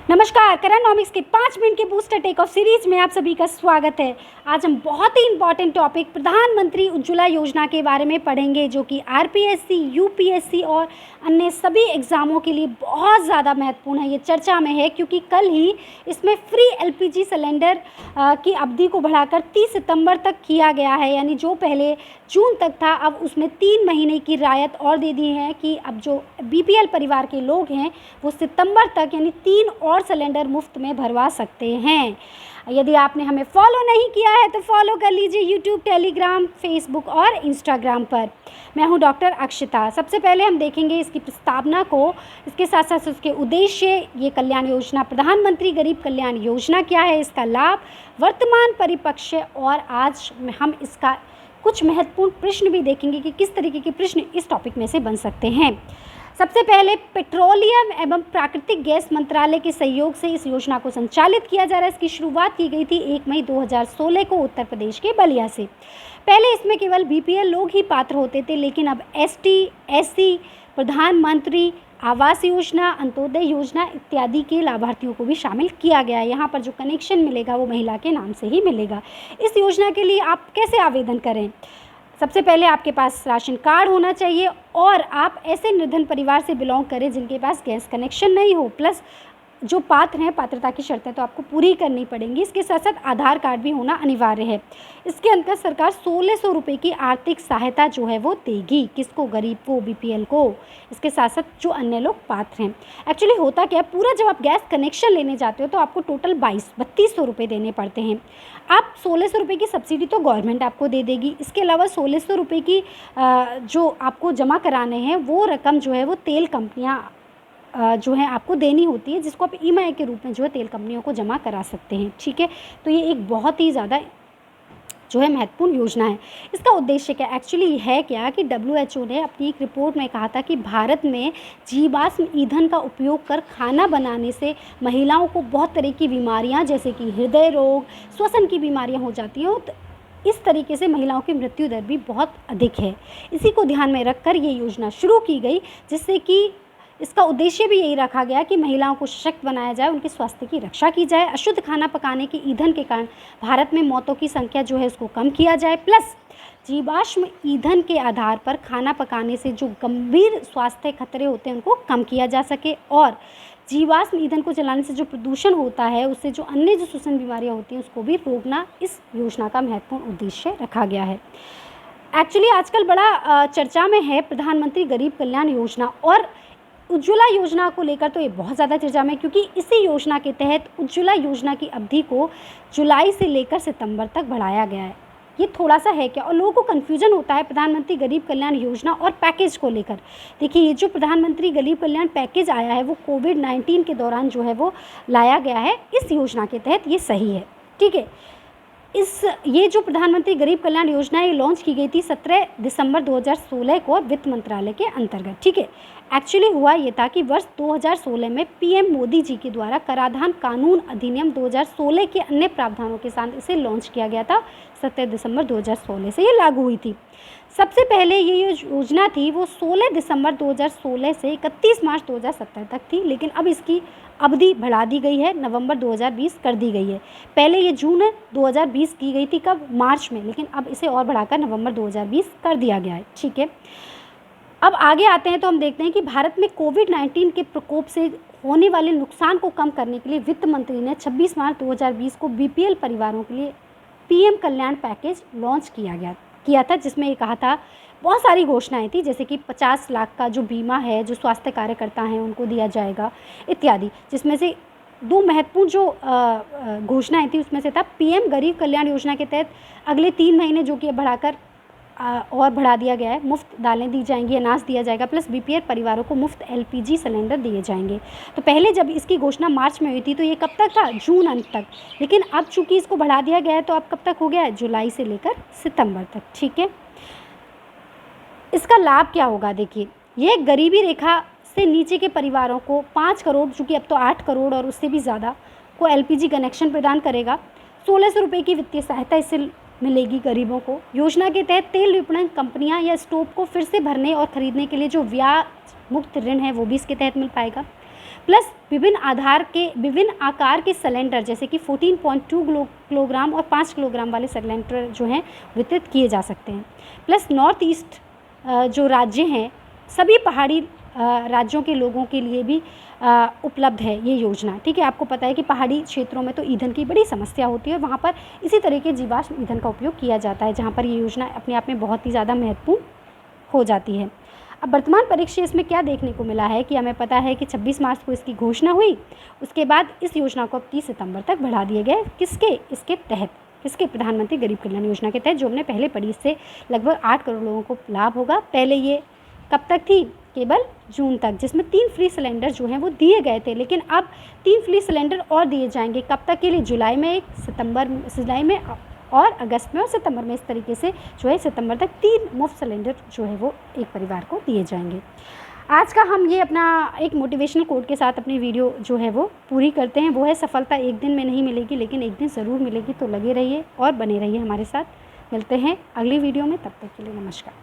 नमस्कार, करनॉमिक्स के 5 मिनट के बूस्टर टेक ऑफ सीरीज में आप सभी का स्वागत है। आज हम बहुत ही इंपॉर्टेंट टॉपिक प्रधानमंत्री उज्ज्वला योजना के बारे में पढ़ेंगे, जो कि आरपीएससी, यूपीएससी और अन्य सभी एग्ज़ामों के लिए बहुत ज़्यादा महत्वपूर्ण है। ये चर्चा में है क्योंकि कल ही इसमें फ्री एलपीजी सिलेंडर की अवधि को बढ़ाकर 30 सितंबर तक किया गया है। यानी जो पहले जून तक था, अब उसमें 3 महीने की रियायत और दे दी है कि अब जो बीपीएल परिवार के लोग हैं वो सितंबर तक यानी 3 और सिलेंडर मुफ्त में भरवा सकते हैं। यदि आपने हमें फॉलो नहीं किया है तो फॉलो कर लीजिए यूट्यूब, टेलीग्राम, फेसबुक और इंस्टाग्राम पर। मैं हूं डॉक्टर अक्षिता। सबसे पहले हम देखेंगे इसकी प्रस्तावना को, इसके साथ साथ उसके उद्देश्य, ये कल्याण योजना प्रधानमंत्री गरीब कल्याण योजना क्या है, इसका लाभ, वर्तमान परिप्रेक्ष्य और आज हम इसका कुछ महत्वपूर्ण प्रश्न भी देखेंगे कि किस तरीके के प्रश्न इस टॉपिक में से बन सकते हैं। सबसे पहले पेट्रोलियम एवं प्राकृतिक गैस मंत्रालय के सहयोग से इस योजना को संचालित किया जा रहा है। इसकी शुरुआत की गई थी 1 मई 2016 को उत्तर प्रदेश के बलिया से। पहले इसमें केवल बीपीएल लोग ही पात्र होते थे, लेकिन अब एसटी, एससी, प्रधानमंत्री आवास योजना, अंत्योदय योजना इत्यादि के लाभार्थियों को भी शामिल किया गया है। यहाँ पर जो कनेक्शन मिलेगा वो महिला के नाम से ही मिलेगा। इस योजना के लिए आप कैसे आवेदन करें? सबसे पहले आपके पास राशन कार्ड होना चाहिए और आप ऐसे निर्धन परिवार से बिलोंग करें जिनके पास गैस कनेक्शन नहीं हो, प्लस जो पात्र हैं, पात्रता की शर्तें तो आपको पूरी करनी पड़ेंगी। इसके साथ साथ आधार कार्ड भी होना अनिवार्य है। इसके अंतर्गत सरकार 1600 रुपये की आर्थिक सहायता जो है वो देगी। किसको? गरीब को, बीपीएल को। इसके साथ साथ जो अन्य लोग पात्र हैं। एक्चुअली होता क्या है, पूरा जब आप गैस कनेक्शन लेने जाते हो तो आपको टोटल 3200 रुपये देने पड़ते हैं। आप 1600 रुपये की सब्सिडी तो गवर्नमेंट आपको दे देगी। इसके अलावा 1600 रुपये की जो आपको जमा कराने हैं वो रकम जो है वो तेल कंपनियाँ जो है आपको देनी होती है, जिसको आप ईएमआई के रूप में जो है तेल कंपनियों को जमा करा सकते हैं। ठीक है, तो ये एक बहुत ही ज़्यादा जो है महत्वपूर्ण योजना है। इसका उद्देश्य क्या एक्चुअली है क्या कि WHO ने अपनी एक रिपोर्ट में कहा था कि भारत में जीवाश्म ईंधन का उपयोग कर खाना बनाने से महिलाओं को बहुत तरह की बीमारियां जैसे कि हृदय रोग, श्वसन की बीमारियां हो जाती हैं। तो इस तरीके से महिलाओं की मृत्यु दर भी बहुत अधिक है। इसी को ध्यान में रखकर ये योजना शुरू की गई, जिससे कि इसका उद्देश्य भी यही रखा गया कि महिलाओं को सशक्त बनाया जाए, उनके स्वास्थ्य की रक्षा की जाए, अशुद्ध खाना पकाने के ईंधन के कारण भारत में मौतों की संख्या जो है उसको कम किया जाए, प्लस जीवाश्म ईंधन के आधार पर खाना पकाने से जो गंभीर स्वास्थ्य खतरे होते हैं उनको कम किया जा सके, और जीवाश्म ईंधन को जलाने से जो प्रदूषण होता है उससे जो अन्य जो श्वसन बीमारियाँ होती हैं उसको भी रोकना इस योजना का महत्वपूर्ण उद्देश्य रखा गया है। एक्चुअली आजकल बड़ा चर्चा में है प्रधानमंत्री गरीब कल्याण योजना, और उज्ज्वला योजना को लेकर तो ये बहुत ज़्यादा चर्चा में, क्योंकि इसी योजना के तहत उज्ज्वला योजना की अवधि को जुलाई से लेकर सितंबर तक बढ़ाया गया है। ये थोड़ा सा है क्या, और लोगों को कन्फ्यूजन होता है प्रधानमंत्री गरीब कल्याण योजना और पैकेज को लेकर। देखिए, ये जो प्रधानमंत्री गरीब कल्याण पैकेज आया है वो कोविड-19 के दौरान जो है वो लाया गया है। इस योजना के तहत ये सही है। ठीक है, ये जो प्रधानमंत्री गरीब कल्याण योजना है ये लॉन्च की गई थी 17 दिसंबर 2016 को वित्त मंत्रालय के अंतर्गत। ठीक है, एक्चुअली हुआ ये था कि वर्ष 2016 में पीएम मोदी जी के द्वारा कराधान कानून अधिनियम 2016 के अन्य प्रावधानों के साथ इसे लॉन्च किया गया था। 17 दिसंबर 2016 से ये लागू हुई थी। सबसे पहले ये योजना थी वो 16 दिसंबर 2016 से 31 मार्च 2017 तक थी, लेकिन अब इसकी अवधि बढ़ा दी गई है, नवंबर 2020 कर दी गई है। पहले ये जून 2020 की गई थी, कब? मार्च में, लेकिन अब इसे और बढ़ाकर नवंबर 2020 कर दिया गया है। ठीक है, अब आगे आते हैं तो हम देखते हैं कि भारत में कोविड-19 के प्रकोप से होने वाले नुकसान को कम करने के लिए वित्त मंत्री ने 26 मार्च 2020 को बीपीएल परिवारों के लिए पीएम कल्याण पैकेज लॉन्च किया था, जिसमें ये कहा था, बहुत सारी घोषणाएं थी, जैसे कि 50 लाख का जो बीमा है जो स्वास्थ्य कार्यकर्ता हैं उनको दिया जाएगा इत्यादि। जिसमें से 2 महत्वपूर्ण जो घोषणाएं थी उसमें से था पीएम गरीब कल्याण योजना के तहत अगले 3 महीने जो कि बढ़ाकर और बढ़ा दिया गया है, मुफ्त दालें दी जाएंगी, अनाज दिया जाएगा, प्लस बीपीएल परिवारों को मुफ्त एलपीजी सिलेंडर दिए जाएंगे। तो पहले जब इसकी घोषणा मार्च में हुई थी तो ये कब तक था? जून अंत तक, लेकिन अब चूंकि इसको बढ़ा दिया गया है तो अब कब तक हो गया है? जुलाई से लेकर सितंबर तक। ठीक है, इसका लाभ क्या होगा? देखिए, ये गरीबी रेखा से नीचे के परिवारों को 5 करोड़, चूँकि अब तो 8 करोड़ और उससे भी ज़्यादा को एलपीजी कनेक्शन प्रदान करेगा। 1600 रुपये की वित्तीय सहायता इससे मिलेगी गरीबों को। योजना के तहत तेल विपणन कंपनियां या स्टोव को फिर से भरने और खरीदने के लिए जो ब्याज मुक्त ऋण है वो भी इसके तहत मिल पाएगा। प्लस विभिन्न आकार के सिलेंडर जैसे कि 14.2 किलोग्राम और 5 किलोग्राम वाले सिलेंडर जो हैं वितरित किए जा सकते हैं। प्लस नॉर्थ ईस्ट जो राज्य हैं सभी पहाड़ी राज्यों के लोगों के लिए भी उपलब्ध है ये योजना। ठीक है, आपको पता है कि पहाड़ी क्षेत्रों में तो ईंधन की बड़ी समस्या होती है और वहाँ पर इसी तरह के जीवाश्म ईंधन का उपयोग किया जाता है, जहाँ पर ये योजना अपने आप में बहुत ही ज़्यादा महत्वपूर्ण हो जाती है। अब वर्तमान परिदृश्य इसमें क्या देखने को मिला है कि हमें पता है कि 26 मार्च को इसकी घोषणा हुई, उसके बाद इस योजना को अब 30 सितंबर तक बढ़ा दिए गए। इसके तहत प्रधानमंत्री गरीब कल्याण योजना के तहत, जो हमने पहले पढ़ी, इससे लगभग 8 करोड़ लोगों को लाभ होगा। पहले ये कब तक थी? केवल जून तक, जिसमें 3 फ्री सिलेंडर जो हैं वो दिए गए थे, लेकिन अब 3 फ्री सिलेंडर और दिए जाएंगे। कब तक के लिए? जुलाई में और अगस्त में और सितंबर में। इस तरीके से जो है सितंबर तक 3 मुफ्त सिलेंडर जो है वो एक परिवार को दिए जाएंगे। आज का हम ये अपना एक मोटिवेशनल कोट के साथ अपनी वीडियो जो है वो पूरी करते हैं। वो है, सफलता एक दिन में नहीं मिलेगी लेकिन एक दिन ज़रूर मिलेगी। तो लगे रहिए और बने रहिए हमारे साथ। मिलते हैं अगली वीडियो में, तब तक के लिए नमस्कार।